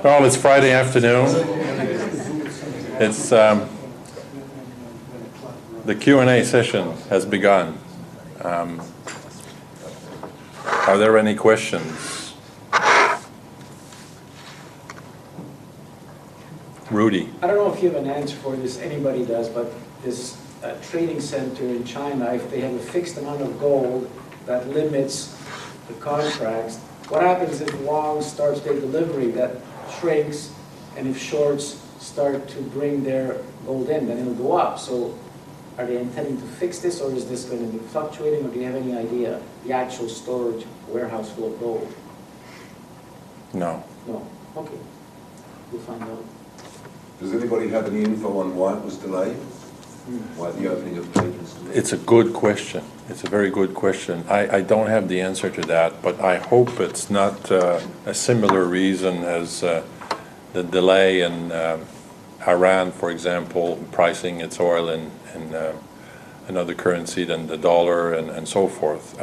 Well, it's Friday afternoon. It's the Q&A session has begun. Are there any questions? Rudy. I don't know if you have an answer for this, anybody does, but this trading center in China, if they have a fixed amount of gold that limits the contracts, what happens if longs starts their delivery, that shrinks, and if shorts start to bring their gold in, then it'll go up. So are they intending to fix this, or is this going to be fluctuating, or do you have any idea, the actual storage warehouse full of gold? No. No. Okay. We'll find out. Does anybody have any info on why it was delayed? Why the opening of trade was delayed? It's a good question. It's a very good question. I don't have the answer to that, but I hope it's not a similar reason as the delay in Iran, for example, pricing its oil in another currency than the dollar and so forth.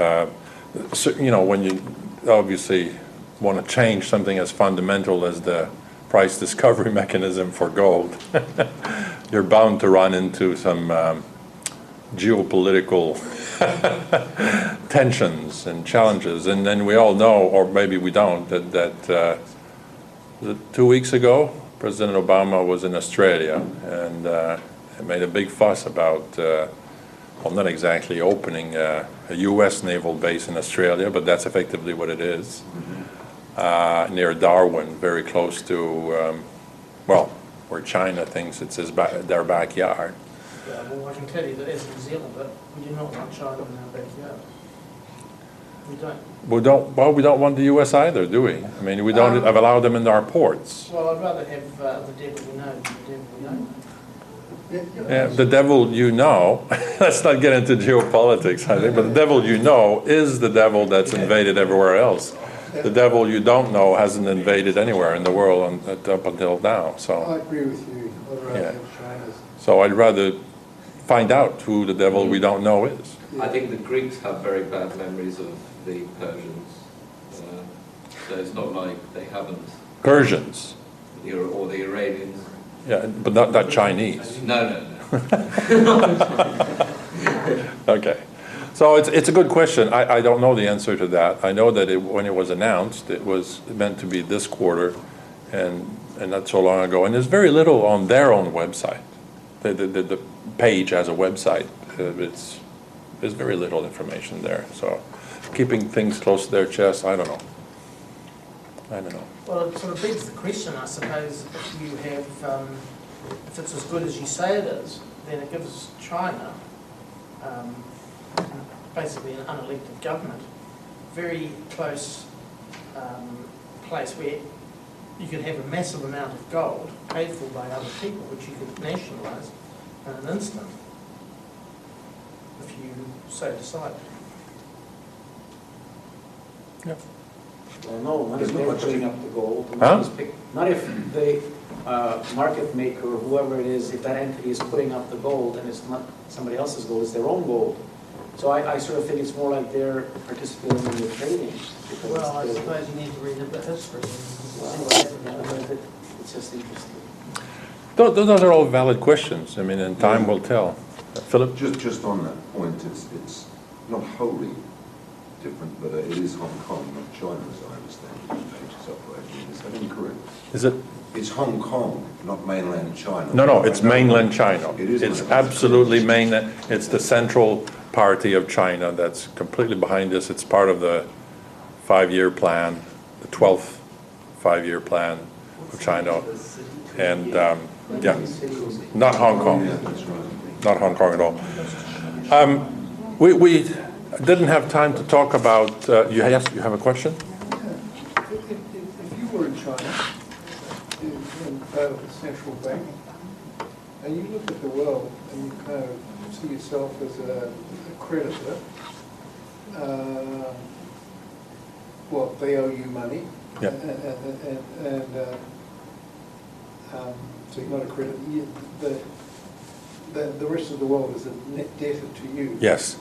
So, you know, when you obviously want to change something as fundamental as the price discovery mechanism for gold, you're bound to run into some geopolitical tensions and challenges. And then we all know, or maybe we don't, that was it 2 weeks ago, President Obama was in Australia and made a big fuss about, well, not exactly opening a U.S. naval base in Australia, but that's effectively what it is. Near Darwin, very close to, well, where China thinks it's their backyard. Yeah, well, I can tell you that as New Zealander, we do not want China in our backyard. We don't. Well, we don't want the U.S. either, do we? I mean, we don't allow them in our ports. Well, I'd rather have the devil we know than the devil we don't know. Yeah, the devil you know, let's not get into geopolitics, I think, but the devil you know is the devil that's invaded everywhere else. The devil you don't know hasn't invaded anywhere in the world up until now. So I agree with you. I'd rather have China's. So I'd rather find out who the devil we don't know is. I think the Greeks have very bad memories of the Persians. So it's not like they haven't. Persians. Or the Iranians. Yeah, but not Chinese. No. Okay. So it's a good question. I don't know the answer to that. I know that when it was announced, it was meant to be this quarter, and not so long ago. And there's very little on their own website. The page as a website, there's very little information there. So keeping things close to their chest, I don't know. Well, it sort of begs the question, I suppose, if you have, if it's as good as you say it is, then it gives China basically an unelected government, very close place where you could have a massive amount of gold paid for by other people, which you could nationalise in an instant, if you so decide. Yeah. Well, no, not if they're putting up the gold. Huh? Not if the market maker, or whoever it is, if that entity is putting up the gold and it's not somebody else's gold, it's their own gold. So I sort of think it's more like they're participating in the trading. Well, I suppose you need to read a bit of history. It's just interesting. Those are all valid questions. I mean, and time will tell. Philip? Just on that point, it's not wholly different, but it is Hong Kong, not China, as I understand it, which is operating. Is that incorrect? Is it? It's Hong Kong, not mainland China. No, it's mainland China. It is. It's absolutely mainland. It's the central party of China that's completely behind this. It's part of the 5-year plan, the 12th 5-year plan of China. And yeah, not Hong Kong. Yeah, that's right. Not Hong Kong at all. We didn't have time to talk about, you have a question? If you were in China, in part of the central bank, and you look at the world and you kind of see yourself as a creditor, well, they owe you money, Yeah. so you're not a creditor. The rest of the world is a net debtor to you. Yes.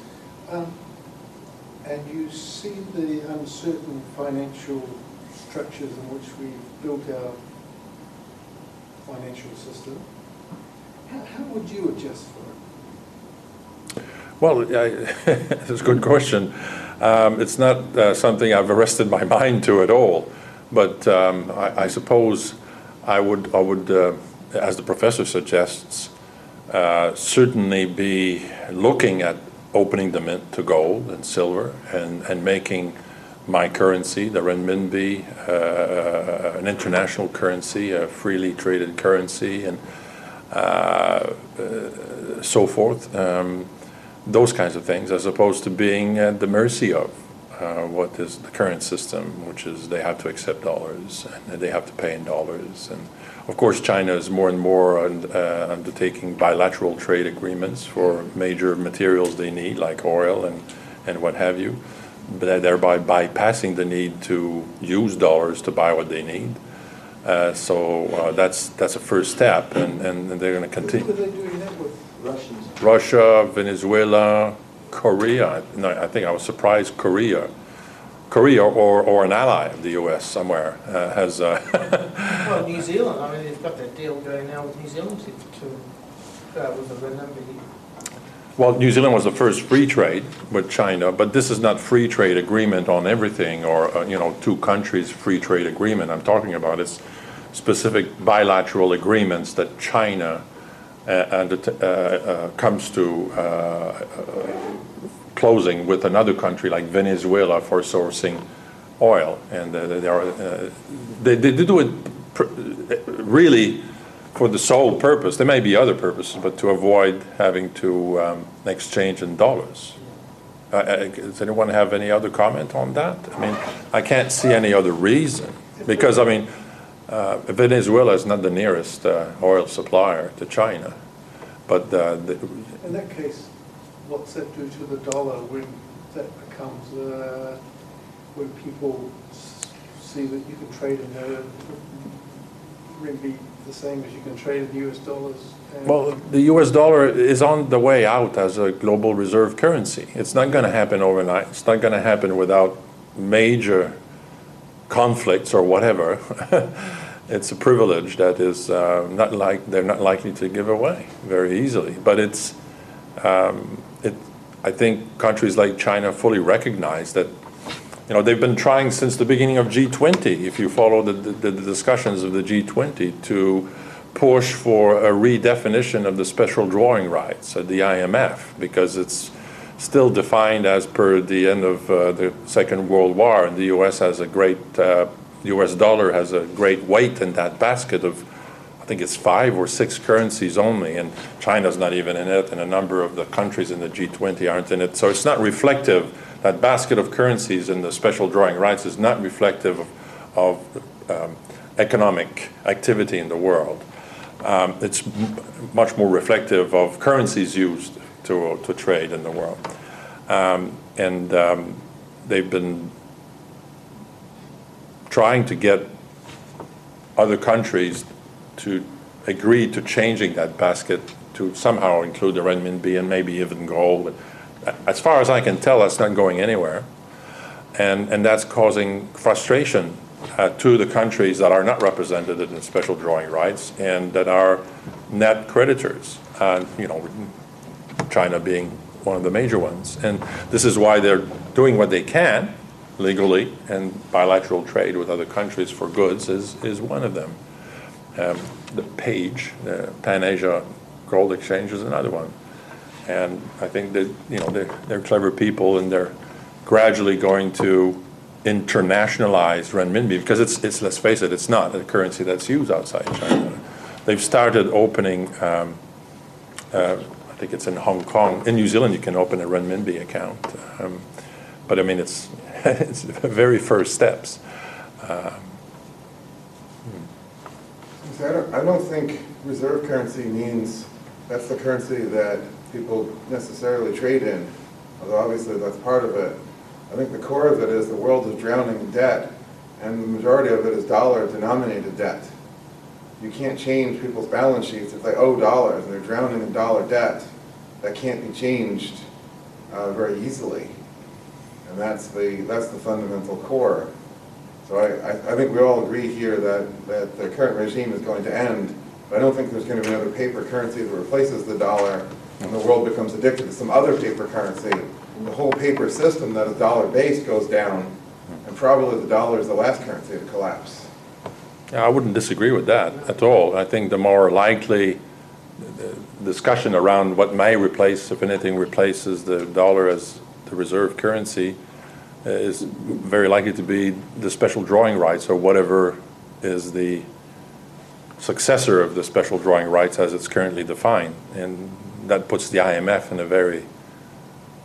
And you see the uncertain financial structures in which we've built our financial system. How would you adjust for it? Well, it's a good question. It's not something I've arrested my mind to at all, but I suppose I would, as the professor suggests, certainly be looking at opening the mint to gold and silver and making my currency, the renminbi, an international currency, a freely traded currency, and so forth. Those kinds of things, as opposed to being at the mercy of what is the current system, which is they have to accept dollars and they have to pay in dollars. And of course, China is more and more undertaking bilateral trade agreements for major materials they need, like oil and what have you, but thereby bypassing the need to use dollars to buy what they need. So that's a first step, and they're going to continue. Were they doing that with Russians? Russia, Venezuela, Korea. No, I think I was surprised Korea or an ally of the U.S. somewhere has. Well, New Zealand, I mean, they've got that deal going now with New Zealand with the renminbi. Well, New Zealand was the first free trade with China, but this is not free trade agreement on everything, or two countries free trade agreement. I'm talking about it's specific bilateral agreements that China comes to closing with another country like Venezuela for sourcing oil, and they do it really for the sole purpose. There may be other purposes, but to avoid having to exchange in dollars. Does anyone have any other comment on that? I mean, I can't see any other reason, because I mean, Venezuela is not the nearest oil supplier to China, but in that case, what's that do to the dollar when that becomes when people see that you can trade in the renminbi the same as you can trade in US dollars? Well, the US dollar is on the way out as a global reserve currency. It's not going to happen overnight. It's not going to happen without major conflicts or whatever. It's a privilege that is they're not likely to give away very easily. But it's I think countries like China fully recognize that. They've been trying since the beginning of G20, if you follow the discussions of the G20, to push for a redefinition of the special drawing rights at the IMF, because it's still defined as per the end of the Second World War, and the US has US dollar has a great weight in that basket of, I think it's 5 or 6 currencies only, and China's not even in it, and a number of the countries in the G20 aren't in it. So it's not reflective. That basket of currencies in the special drawing rights is not reflective of economic activity in the world. It's much more reflective of currencies used to trade in the world. And they've been trying to get other countries to agree to changing that basket to somehow include the renminbi and maybe even gold. As far as I can tell, that's not going anywhere, and that's causing frustration to the countries that are not represented in the special drawing rights and that are net creditors, China being one of the major ones. And this is why they're doing what they can legally, and bilateral trade with other countries for goods is one of them. The PAGE, the Pan-Asia Gold Exchange, is another one. And I think that they're clever people, and they're gradually going to internationalize renminbi, because it's let's face it, it's not a currency that's used outside China. They've started opening. I think it's in Hong Kong. In New Zealand, you can open a renminbi account, but I mean it's it's the very first steps. I don't think reserve currency means that's the currency that people necessarily trade in, although obviously that's part of it. I think the core of it is the world is drowning in debt, and the majority of it is dollar-denominated debt. You can't change people's balance sheets if they owe dollars and they're drowning in dollar debt. That can't be changed very easily, and that's the fundamental core. So I think we all agree here that the current regime is going to end, but I don't think there's going to be another paper currency that replaces the dollar and the world becomes addicted to some other paper currency. The whole paper system that is dollar-based goes down, and probably the dollar is the last currency to collapse. Yeah, I wouldn't disagree with that at all. I think the more likely discussion around what may replace, if anything replaces the dollar as the reserve currency, is very likely to be the special drawing rights or whatever is the successor of the special drawing rights as it's currently defined. And that puts the IMF in a very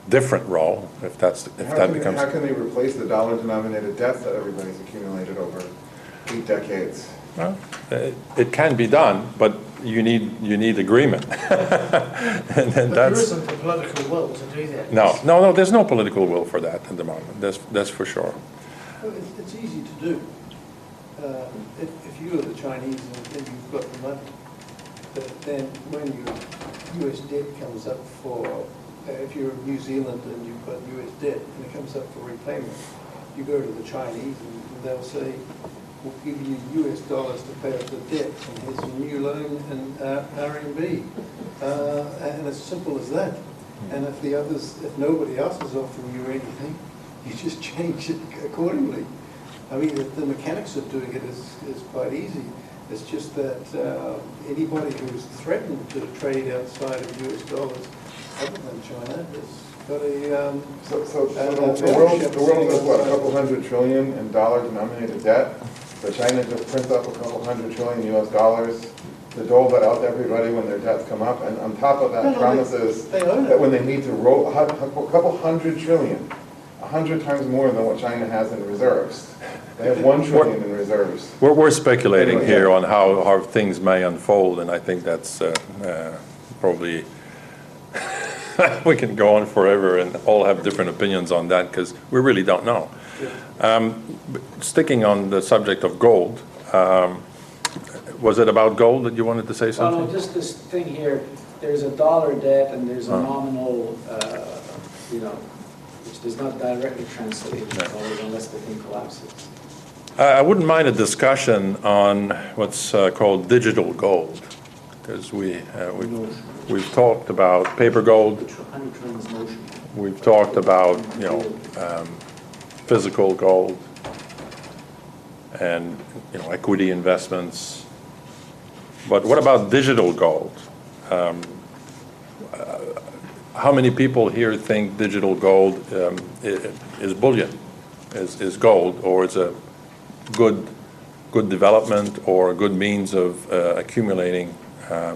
different role if that becomes... How can they replace the dollar-denominated debts that everybody's accumulated over 8 decades? Well, it can be done, but you need agreement. And But there that's... isn't the political will to do that. No, there's no political will for that at the moment. That's for sure. Well, it's easy to do. If you are the Chinese and you've got the money, then when your US debt comes up for, if you're in New Zealand and you've got US debt and it comes up for repayment, you go to the Chinese and they'll say, we'll give you US dollars to pay off the debt, and here's a new loan in RMB. And it's simple as that. And if nobody else is offering you anything, you just change it accordingly. I mean, the mechanics of doing it is quite easy. It's just that anybody who's threatened to trade outside of US dollars, other than China, has got a... So the world has what, a couple $100 trillion in dollar-denominated debt? So China just prints up a couple $100 trillion US dollars to dole that out to everybody when their debts come up, and on top of that promises that when they need to roll a couple $100 trillion, 100 times more than what China has in reserves. They have $1 trillion in reserves. We're speculating here on how things may unfold, and I think that's probably... we can go on forever and all have different opinions on that because we really don't know. Sticking on the subject of gold, was it about gold that you wanted to say something? Well, no, just this thing here, there's a dollar debt and there's a nominal, which does not directly translate into dollars unless the thing collapses. I wouldn't mind a discussion on what's called digital gold, because we've talked about paper gold, we've talked about physical gold, and equity investments. But what about digital gold? How many people here think digital gold is bullion, is gold, or is a good development or a good means of accumulating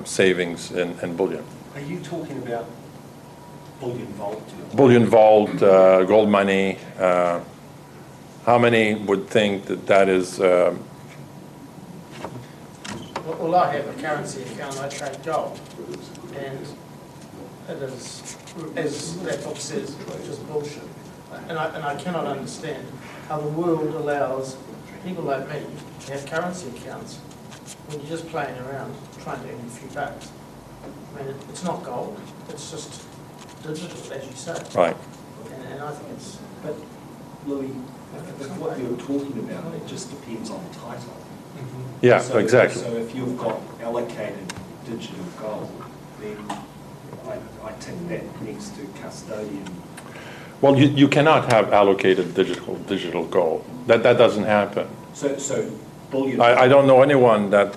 savings in bullion? Are you talking about bullion vault? Bullion vault, gold money. How many would think that is? Well, I have a currency account. I trade gold, and it is, as that book says, just bullshit. And I cannot understand how the world allows people like me to have currency accounts when you're just playing around trying to earn a few bucks. I mean, it's not gold, it's just digital, as you say. Right. And I think it's... But, Louis, what you're talking about, it just depends on the title. Yeah, So, exactly. So if you've got allocated digital gold, then I think that needs to custodian. Well, you cannot have allocated digital gold. That doesn't happen. So bullion. I don't know anyone that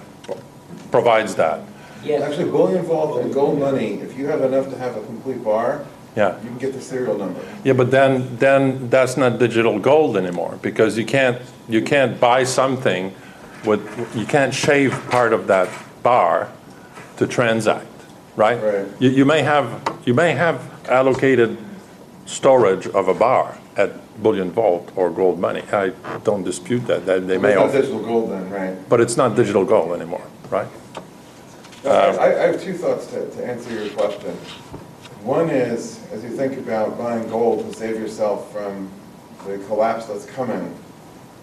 provides that. Yes. Actually, bullion vault and gold money, if you have enough to have a complete bar, Yeah. you can get the serial number. Yeah, but then that's not digital gold anymore, because you can't buy something you can't shave part of that bar to transact, right? Right. You may have allocated storage of a bar at bullion vault or gold money. I don't dispute that. They may It's not offer, digital gold then, right? but it's not digital gold anymore, right? I have two thoughts to answer your question. One is, as you think about buying gold to save yourself from the collapse that's coming,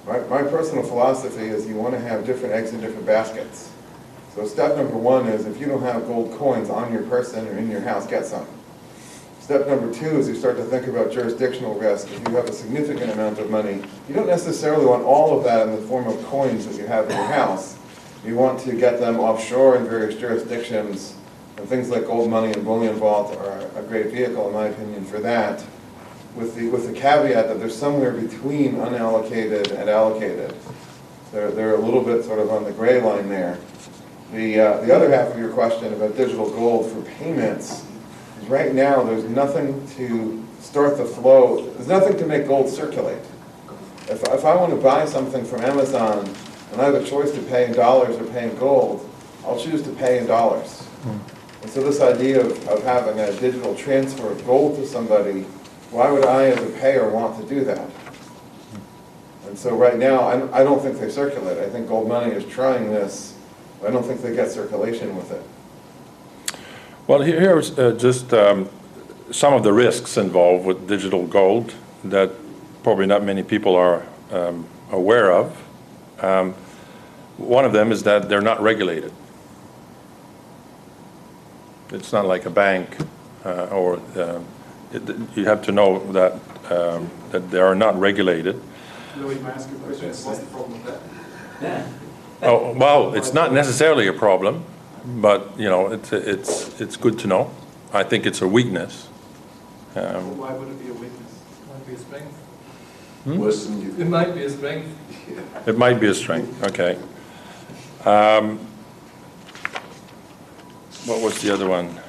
my personal philosophy is you want to have different eggs in different baskets. So step number one is if you don't have gold coins on your person or in your house, get some. Step number 2 is you start to think about jurisdictional risk. If you have a significant amount of money, you don't necessarily want all of that in the form of coins that you have in your house. You want to get them offshore in various jurisdictions, and things like gold money and bullion vault are a great vehicle, in my opinion, for that, with the caveat that they're somewhere between unallocated and allocated. They're a little bit sort of on the gray line there. The other half of your question about digital gold for payments is right now there's nothing to start the flow. There's nothing to make gold circulate. If I want to buy something from Amazon and I have a choice to pay in dollars or pay in gold, I'll choose to pay in dollars. And so this idea of having a digital transfer of gold to somebody, why would I as a payer want to do that? And so right now, I don't think they circulate. I think gold money is trying this. I don't think they get circulation with it. Well, here's just some of the risks involved with digital gold that probably not many people are aware of. One of them is that they're not regulated. It's not like a bank, you have to know that that they are not regulated. Louis, may I ask you a question? What's the problem with that? Oh, well, it's not necessarily a problem, but you know, it's good to know. I think it's a weakness. Why would it be a weakness? It might be a strength. Worse than you. It might be a strength. It might be a strength. Okay. What was the other one?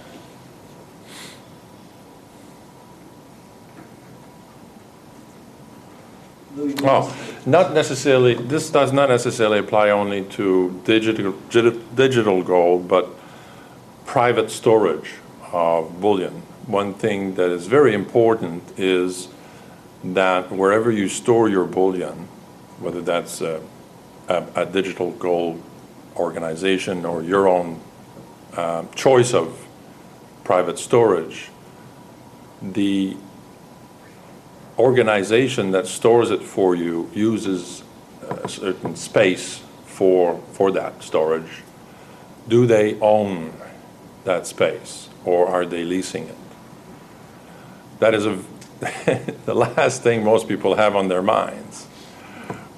Oh, not necessarily. This does not necessarily apply only to digital gold, but private storage of bullion. One thing that is very important is that wherever you store your bullion, whether that's a digital gold organization or your own choice of private storage, the organization that stores it for you uses a certain space for that storage. Do they own that space, or are they leasing it? That is the last thing most people have on their minds.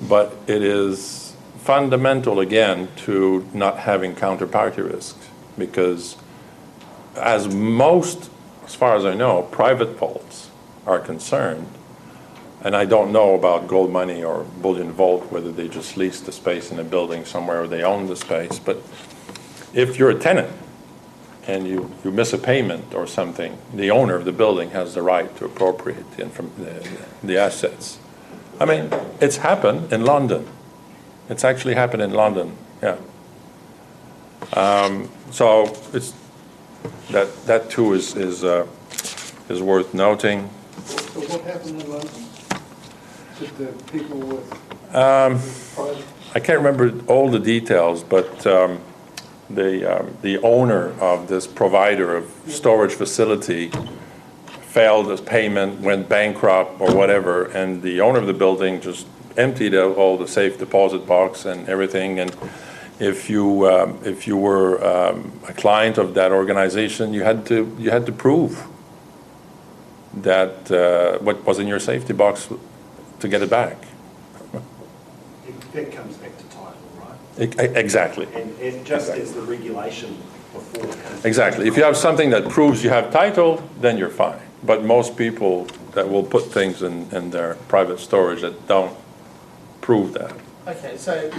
But it is fundamental, again, to not having counterparty risk, because as far as I know, private vaults are concerned, and I don't know about gold money or bullion vault, whether they just lease the space in a building somewhere or they own the space, but if you're a tenant and you miss a payment or something, the owner of the building has the right to appropriate the assets. I mean, it's happened in London. It's actually happened in London, yeah. So it's that too is worth noting. So what happened in London? Did the people with private? I can't remember all the details, but the owner of this provider of storage facility failed his payment, went bankrupt or whatever, and the owner of the building just emptied out all the safe deposit box and everything. And if you were a client of that organization, you had to prove that what was in your safety box to get it back. That comes back to title, right? Exactly. And just as the regulation before it comes. Exactly. If you have something that proves you have title, then you're fine. But most people that will put things in their private storage that don't prove that. Okay, so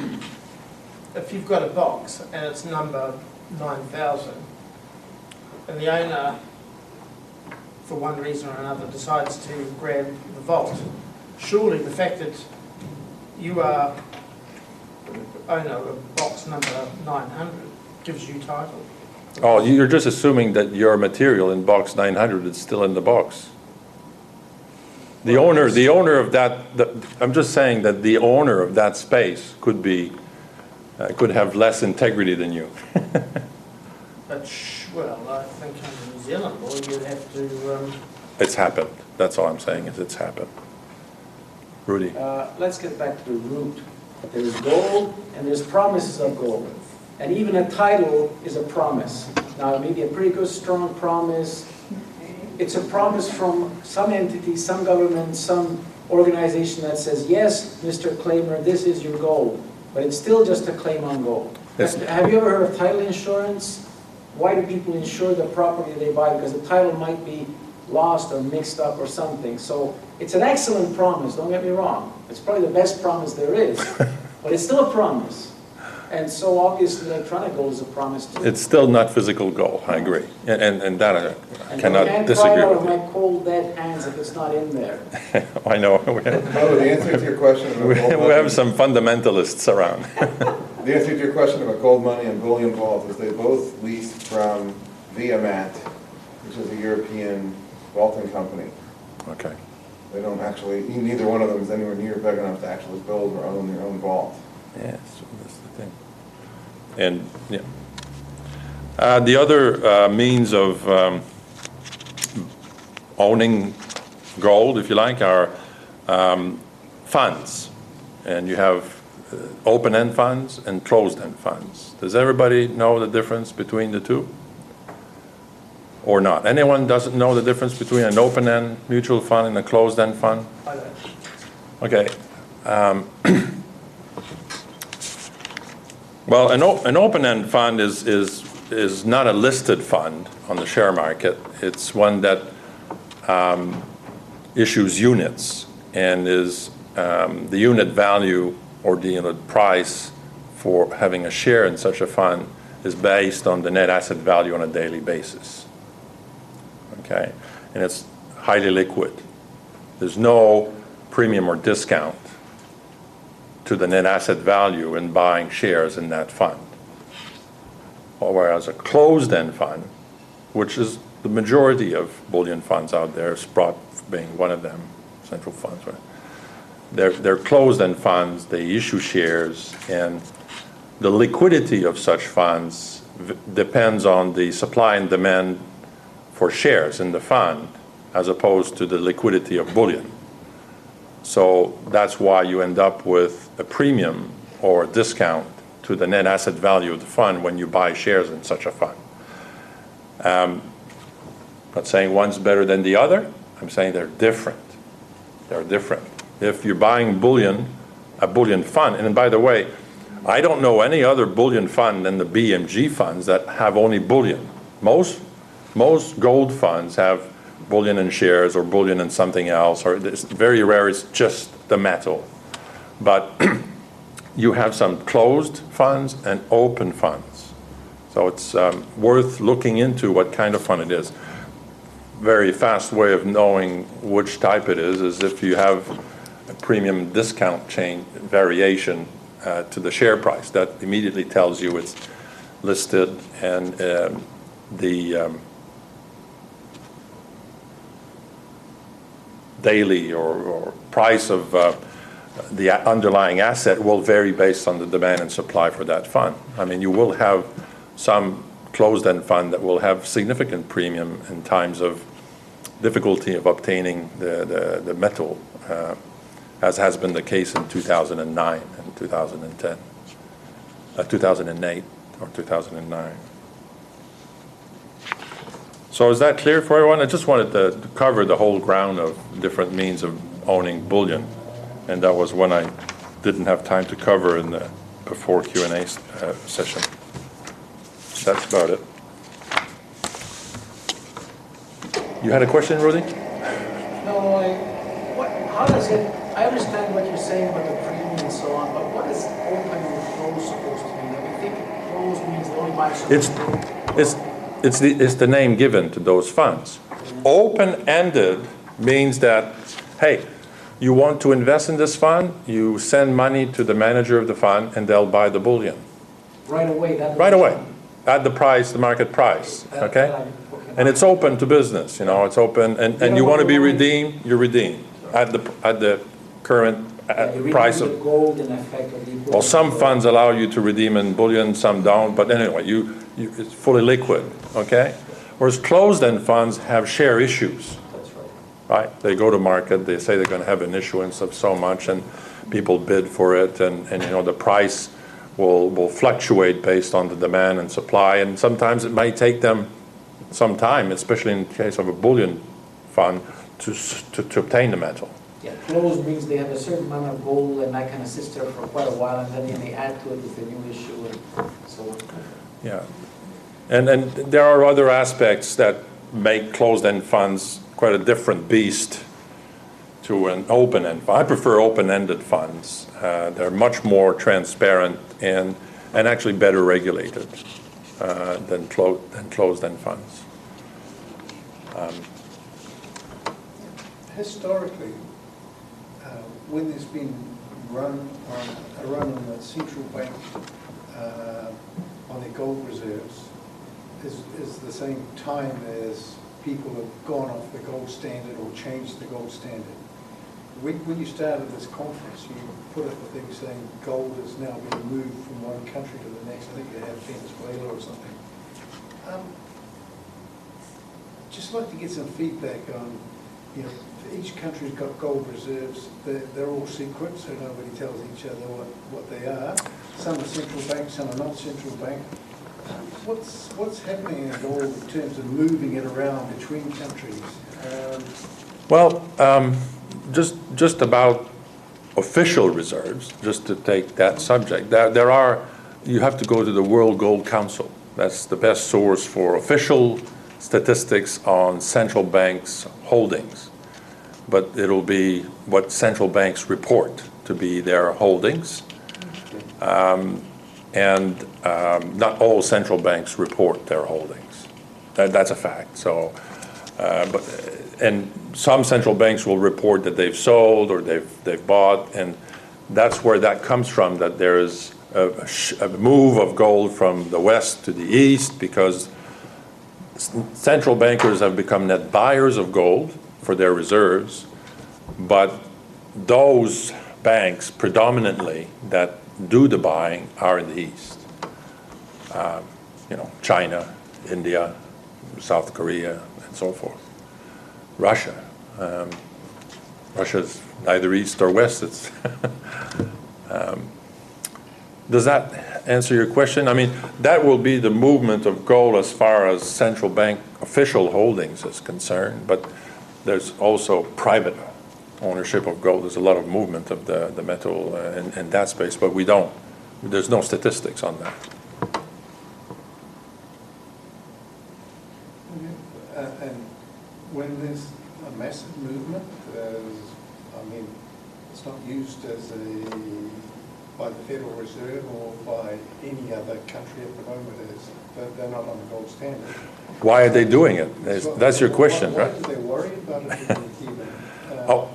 if you've got a box and it's number 9,000, and the owner, for one reason or another, decides to grab the vault, surely the fact that you are owner of box number 900 gives you title. Oh, you're just assuming that your material in box 900 is still in the box. The owner of that, I'm just saying that the owner of that space could have less integrity than you. But, well, I think under New Zealand law, you have to... It's happened. That's all I'm saying, is it's happened. Rudy? Let's get back to the root. There's gold and there's promises of gold. And even a title is a promise. Now, it may be a pretty good, strong promise it's a promise from some entity, some government, some organization that says, yes, Mr. Claimer, this is your gold, but it's still just a claim on gold. Yes. Have you ever heard of title insurance? Why do people insure the property they buy? Because the title might be lost or mixed up or something. So it's an excellent promise, don't get me wrong. It's probably the best promise there is, but it's still a promise. And so obviously electronic gold is a promise too. It's still not physical gold, I agree. And that I cannot And disagree I can't with cry out you. of my cold dead hands if it's not in there. I know, No, the answer to your question about we gold money, have some fundamentalists around. the answer to your question about gold money and bullion vault is they both leased from Viamat, which is a European vaulting company. Okay. They don't actually, neither one of them is anywhere near big enough to actually build or own their own vault. Yes, that's the thing. And, yeah. The other means of owning gold, if you like, are funds. And you have open-end funds and closed-end funds. Does everybody know the difference between the two? Or not? Anyone doesn't know the difference between an open-end mutual fund and a closed-end fund? I don't. Okay. Well, an open-end fund is not a listed fund on the share market. It's one that issues units, and is the unit value or the unit price for having a share in such a fund is based on the net asset value on a daily basis. Okay, and it's highly liquid. There's no premium or discount to the net asset value in buying shares in that fund. Whereas a closed-end fund, which is the majority of bullion funds out there, Sprott being one of them, central funds, right? They're closed-end funds, they issue shares, and the liquidity of such funds depends on the supply and demand for shares in the fund, as opposed to the liquidity of bullion. So that's why you end up with a premium or a discount to the net asset value of the fund when you buy shares in such a fund. Not saying one's better than the other, I'm saying they're different. They're different. If you're buying bullion, a bullion fund, and by the way, I don't know any other bullion fund than the BMG funds that have only bullion. Most gold funds have bullion and shares or bullion and something else, or it's very rare it's just the metal. But you have some closed funds and open funds. So it's worth looking into what kind of fund it is. Very fast way of knowing which type it is if you have a premium discount chain variation to the share price. That immediately tells you it's listed, and the daily or price of the underlying asset will vary based on the demand and supply for that fund. I mean, you will have some closed-end fund that will have significant premium in times of difficulty of obtaining the metal, as has been the case in 2009 and 2010, 2008 or 2009. So is that clear for everyone? I just wanted to cover the whole ground of different means of owning bullion, and that was one I didn't have time to cover in the before Q&A session. That's about it. You had a question, Rudy? No, how does it, I understand what you're saying about the premium and so on, but what is open and closed supposed to mean? I think closed means the only buy something. It's the name given to those funds. Open-ended means that, hey, you want to invest in this fund, you send money to the manager of the fund, and they'll buy the bullion. Right away. Right away, at the price, the market price, okay? And it's open to business, you know, it's open, and you want to be redeemed, you're redeemed at the current price of. Gold in effect of the. Well, some funds allow you to redeem in bullion, some don't, but anyway, it's fully liquid, okay? Whereas closed-end funds have share issues. That's right. Right? They go to market, they say they're going to have an issuance of so much, and people bid for it, and you know, the price will fluctuate based on the demand and supply, and sometimes it might take them some time, especially in case of a bullion fund to obtain the metal. Yeah, closed means they have a certain amount of gold and that kind of sits there for quite a while, and then they add to it with a new issue and so on. Yeah. And there are other aspects that make closed-end funds quite a different beast to an open-end fund. I prefer open-ended funds. They're much more transparent and actually better regulated than closed-end funds. Historically, when there's been a run on the central bank on their gold reserves, is the same time as people have gone off the gold standard or changed the gold standard. When you started this conference, you put up a thing saying gold is now being moved from one country to the next. I think you had Venezuela or something. Just like to get some feedback on, you know, each country's got gold reserves. They're all secret, so nobody tells each other what they are. Some are central bank, some are not central bank. What's happening in gold in terms of moving it around between countries? Well, just about official reserves, just to take that subject, you have to go to the World Gold Council. That's the best source for official statistics on central banks' holdings. But it'll be what central banks report to be their holdings. Not all central banks report their holdings. That's a fact. So, and some central banks will report that they've sold or they've bought, and that's where that comes from. That there is a move of gold from the west to the east because central bankers have become net buyers of gold for their reserves, but those banks predominantly that do the buying are in the east. China, India, South Korea, and so forth. Russia. Russia's neither east or west. It's does that answer your question? I mean, that will be the movement of gold as far as central bank official holdings is concerned, but there's also private ownership of gold. There's a lot of movement of the metal in that space, but there's no statistics on that. And when there's a massive movement, it's not used by the Federal Reserve or by any other country at the moment. They're not on the gold standard. Why are they doing it? That's your question, right? Why do they worry about it?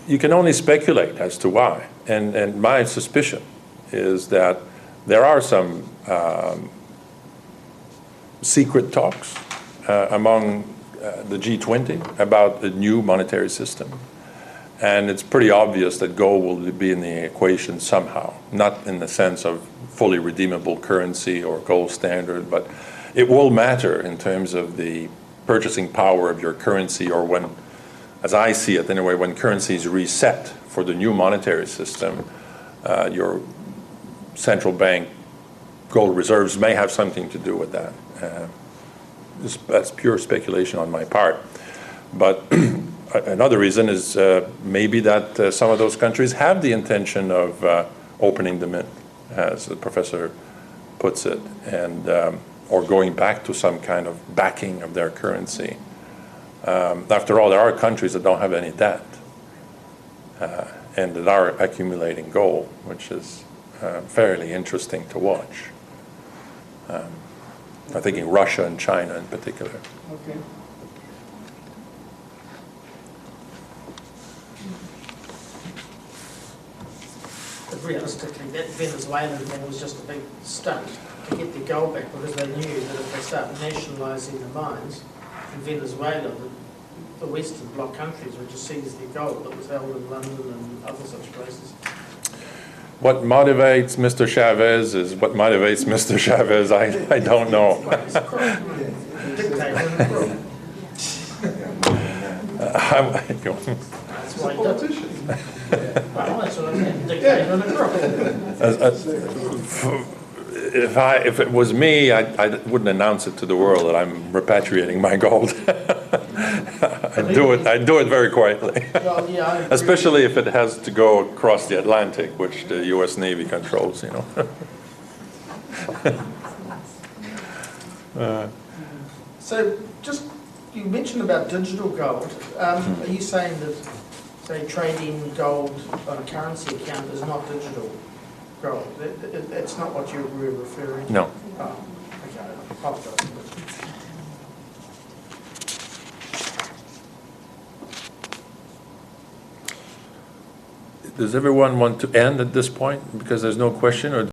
You can only speculate as to why. And my suspicion is that there are some secret talks among the G20 about a new monetary system. And it's pretty obvious that gold will be in the equation somehow, not in the sense of fully redeemable currency or gold standard, but it will matter in terms of the purchasing power of your currency, or when, as I see it anyway, when currency is reset for the new monetary system, your central bank gold reserves may have something to do with that. That's pure speculation on my part. But another reason is maybe that some of those countries have the intention of opening the mint, as the professor puts it, and or going back to some kind of backing of their currency. After all, there are countries that don't have any debt and that are accumulating gold, which is fairly interesting to watch. I'm thinking Russia and China in particular. Okay. But realistically, that Venezuelan thing was just a big stunt to get the gold back, because they knew that if they start nationalising the mines in Venezuela, the Western Bloc countries would just seize the gold that was held in London and other such places. What motivates Mr. Chavez is what motivates Mr. Chavez. I don't know. He's a crook, isn't he? Dictator and a crook. That's why he does it. Well, that's what I mean, dictator and a crook. If it was me, I wouldn't announce it to the world that I'm repatriating my gold. I do it very quietly. Well, yeah, I agree. Especially if it has to go across the Atlantic, which the US Navy controls, you know. So just, you mentioned about digital gold. Are you saying that, say, trading gold on a currency account is not digital gold? That's not what you were referring to? No. Oh, okay, I apologize. Does everyone want to end at this point because there's no question, or